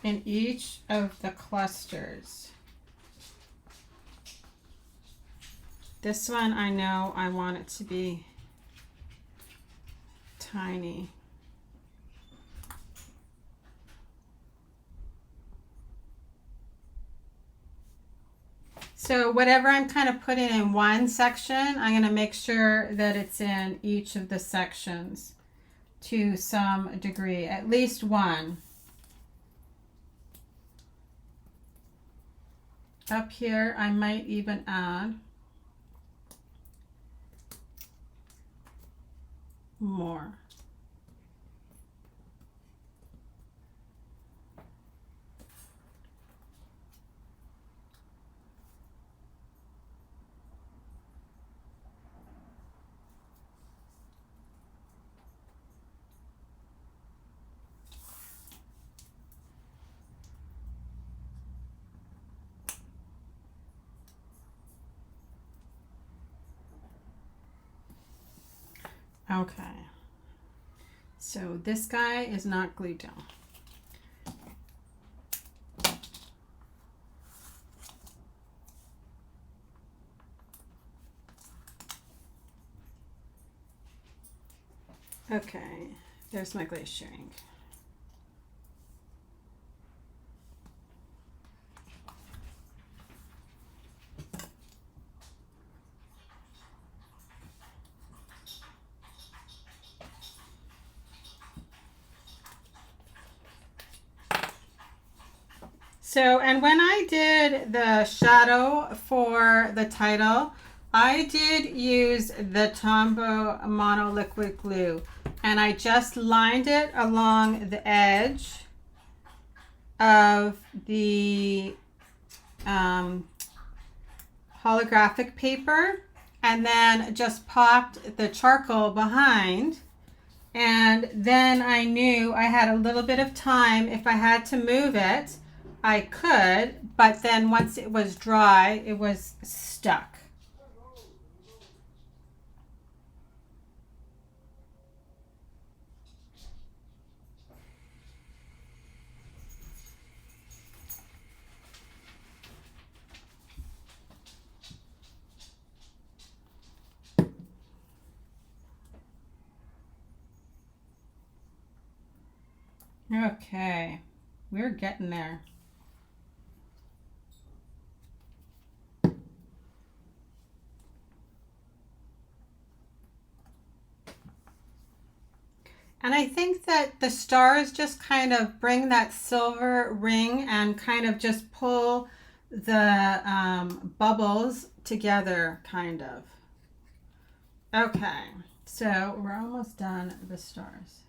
Speaker 1: in each of the clusters. This one I know I want it to be tiny. So whatever I'm kind of putting in one section, I'm going to make sure that it's in each of the sections to some degree, at least one. Up here, I might even add more. Okay, so this guy is not glued down. Okay, there's my glaciering. So, and when I did the shadow for the title, I did use the Tombow Mono Liquid Glue, and I just lined it along the edge of the holographic paper, and then just popped the charcoal behind. And then I knew I had a little bit of time. If I had to move it, I could, but then once it was dry, it was stuck. Okay, we're getting there. And I think that the stars just kind of bring that silver ring and kind of just pull the bubbles together, kind of. Okay, so we're almost done the stars.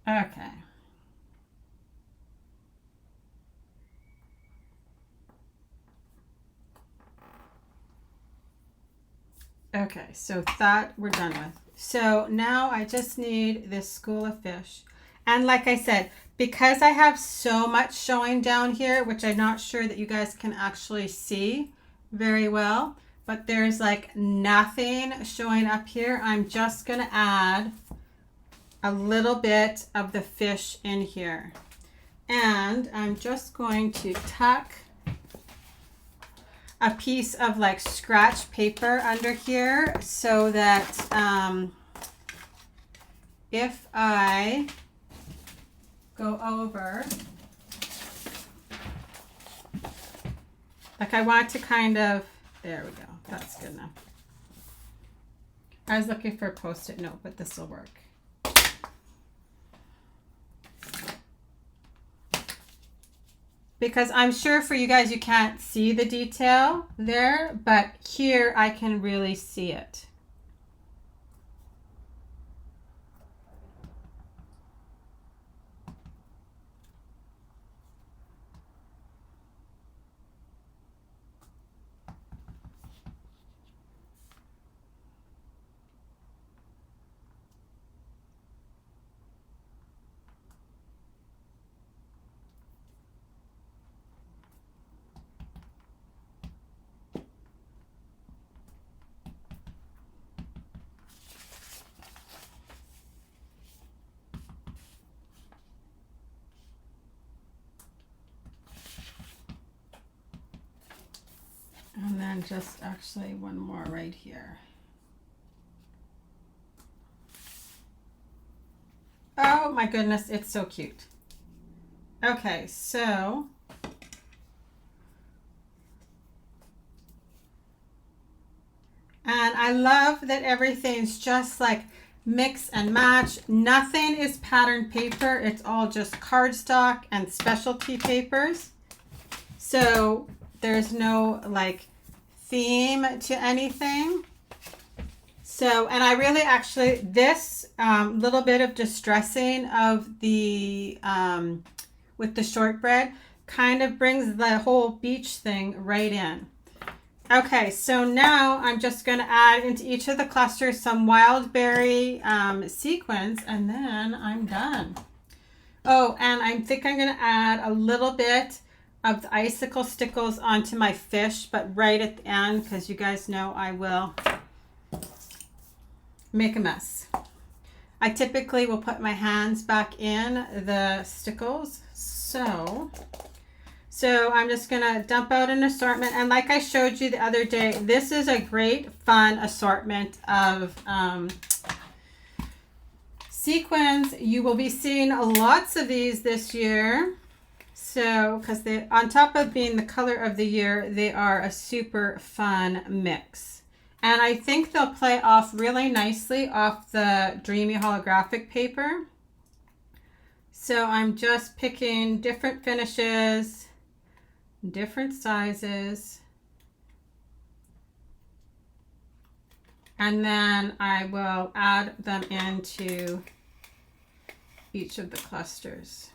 Speaker 1: Okay. Okay, so that we're done with. So now I just need this school of fish. And like I said, because I have so much showing down here, which I'm not sure that you guys can actually see very well, but there's like nothing showing up here. I'm just going to add a little bit of the fish in here. And I'm just going to tuck a piece of like scratch paper under here so that if I go over, like I want to kind of, there we go, that's good enough. I was looking for a Post-it note, but this will work. Because I'm sure for you guys, you can't see the detail there, but here I can really see it. And then just actually one more right here. Oh my goodness, it's so cute. Okay, so and I love that everything's just like mix and match. Nothing is patterned paper. It's all just cardstock and specialty papers. So there's no like theme to anything. So, and I really actually, this little bit of distressing of the, with the shortbread kind of brings the whole beach thing right in. Okay, so now I'm just going to add into each of the clusters some wild berry sequins, and then I'm done. Oh, and I think I'm going to add a little bit of the icicle stickles onto my fish, but right at the end, because you guys know I will make a mess. I typically will put my hands back in the stickles. So I'm just gonna dump out an assortment, and like I showed you the other day, this is a great fun assortment of sequins. You will be seeing lots of these this year. So, because they, on top of being the color of the year, they are a super fun mix. And I think they'll play off really nicely off the Dreamy holographic paper. So I'm just picking different finishes, different sizes. And then I will add them into each of the clusters.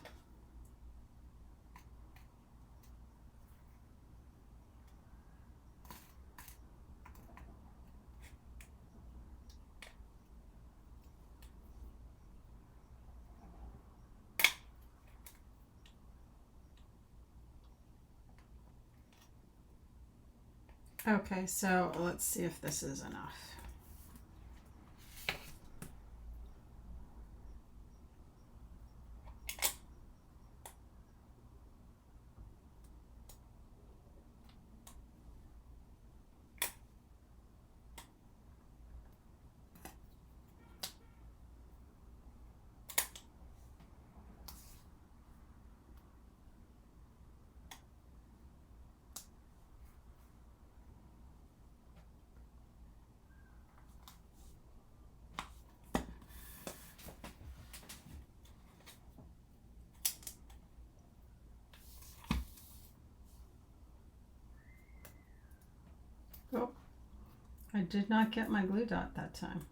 Speaker 1: Okay, so let's see if this is enough. Oh, I did not get my glue dot that time.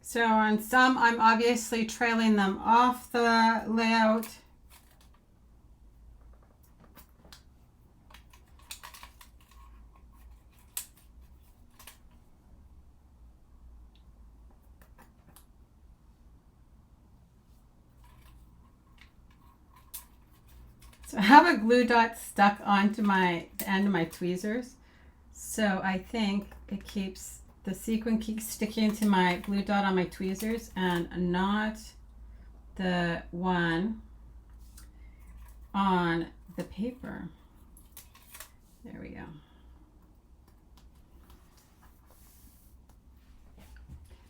Speaker 1: So on some, I'm obviously trailing them off the layout. So I have a glue dot stuck onto the end of my tweezers. So I think it keeps, the sequin keeps sticking to my glue dot on my tweezers and not the one on the paper. There we go.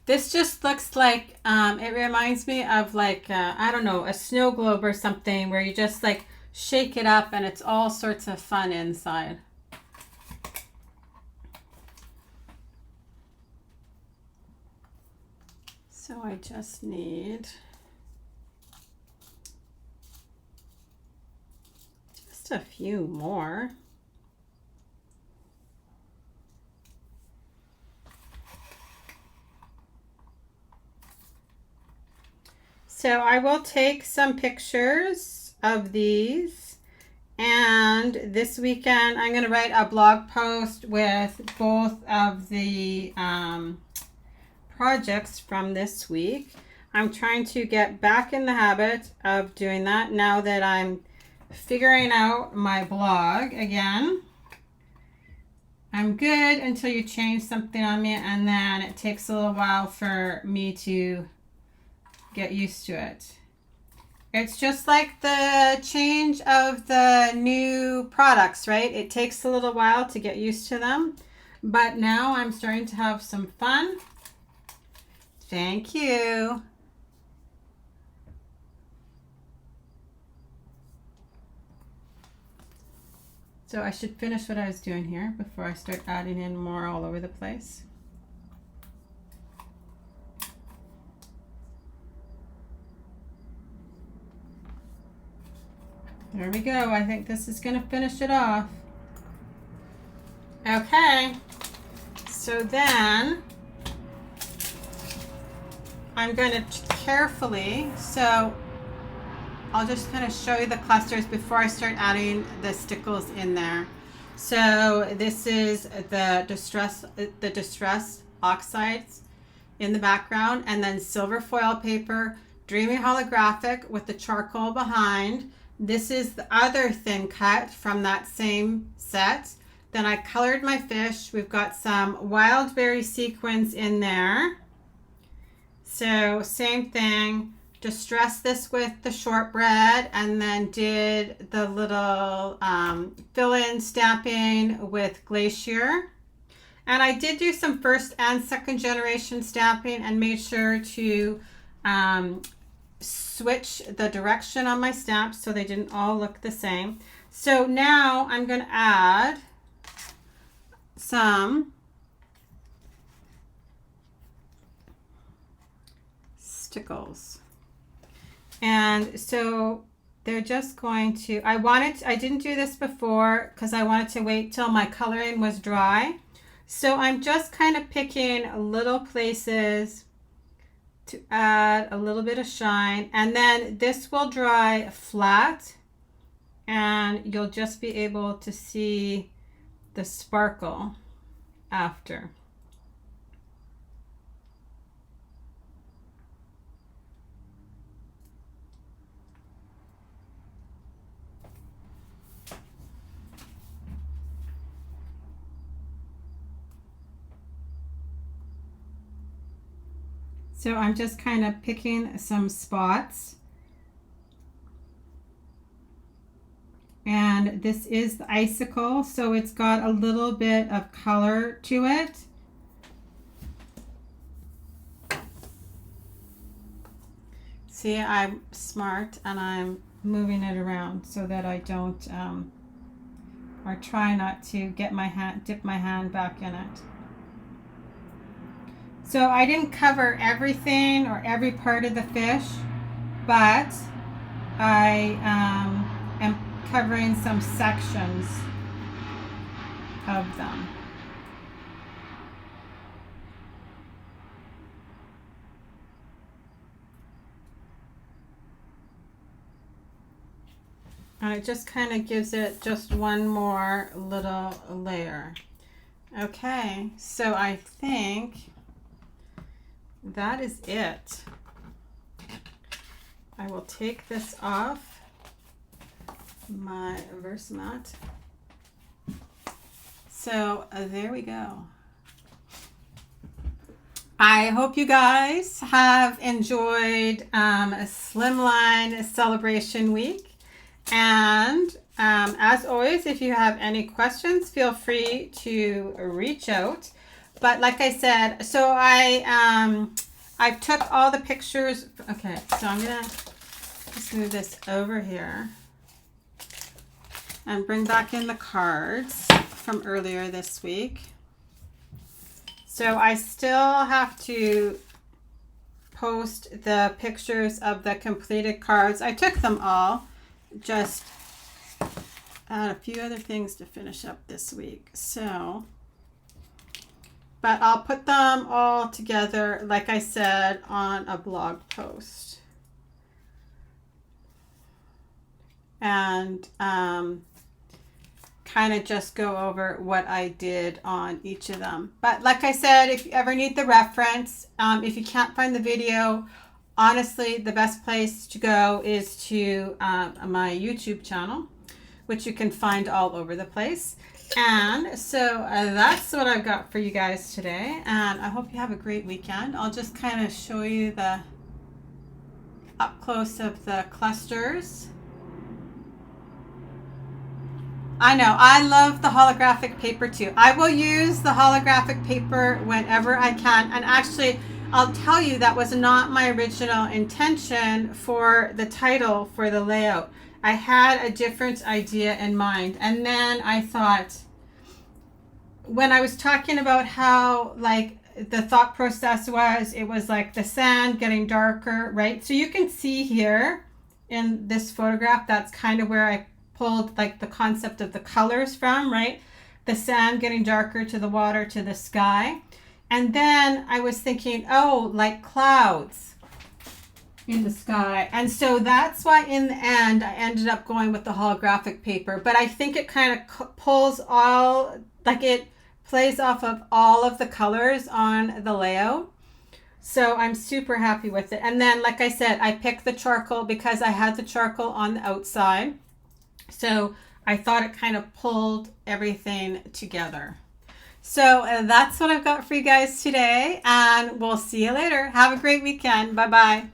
Speaker 1: This just looks like, it reminds me of like, I don't know, a snow globe or something where you just like shake it up and it's all sorts of fun inside. So I just need just a few more. So I will take some pictures of these, and this weekend I'm going to write a blog post with both of the projects from this week. I'm trying to get back in the habit of doing that now that I'm figuring out my blog again. I'm good until you change something on me, and then it takes a little while for me to get used to it. It's just like the change of the new products, right? It takes a little while to get used to them, but now I'm starting to have some fun. Thank you. So I should finish what I was doing here before I start adding in more all over the place. There we go. I think this is going to finish it off. Okay. So then I'm going to carefully, so I'll just kind of show you the clusters before I start adding the stickles in there. So this is the distress oxides in the background, and then silver foil paper, Dreamy Holographic with the charcoal behind. This is the other thin cut from that same set. Then I colored my fish. We've got some wild berry sequins in there. So same thing, distressed this with the shortbread, and then did the little fill-in stamping with Glacier. And I did do some first and second generation stamping and made sure to switch the direction on my stamps so they didn't all look the same. So now I'm going to add some stickles. And so they're just going to, I didn't do this before because I wanted to wait till my coloring was dry. So I'm just kind of picking little places to add a little bit of shine, and then this will dry flat and you'll just be able to see the sparkle after. So I'm just kind of picking some spots. And this is the icicle, so it's got a little bit of color to it. See, I'm smart and I'm moving it around so that I don't, or try not to get my hand, dip my hand back in it. So I didn't cover everything or every part of the fish, but I am covering some sections of them. And it just kind of gives it just one more little layer. Okay, so I think that is it. I will take this off my Versamat. So there we go. I hope you guys have enjoyed a Slimline Celebration Week. And as always, if you have any questions, feel free to reach out. But like I said, so I took all the pictures. Okay, so I'm gonna just move this over here and bring back in the cards from earlier this week. So I still have to post the pictures of the completed cards. I took them all, just had a few other things to finish up this week. So, but I'll put them all together, like I said, on a blog post. And kind of just go over what I did on each of them. But like I said, if you ever need the reference, if you can't find the video, honestly, the best place to go is to my YouTube channel, which you can find all over the place. And so that's what I've got for you guys today. And I hope you have a great weekend. I'll just kind of show you the up close of the clusters. I know, I love the holographic paper too. I will use the holographic paper whenever I can. And actually, I'll tell you, that was not my original intention for the title for the layout. I had a different idea in mind. And then I thought, when I was talking about how like the thought process was, it was like the sand getting darker, right? So you can see here in this photograph, that's kind of where I pulled like the concept of the colors from, right? The sand getting darker to the water to the sky. And then I was thinking, oh, like clouds in the sky. And so that's why in the end, I ended up going with the holographic paper. But I think it kind of pulls all, like it plays off of all of the colors on the layout. So I'm super happy with it. And then, like I said, I picked the charcoal because I had the charcoal on the outside. So I thought it kind of pulled everything together. So that's what I've got for you guys today, and we'll see you later. Have a great weekend. Bye-bye.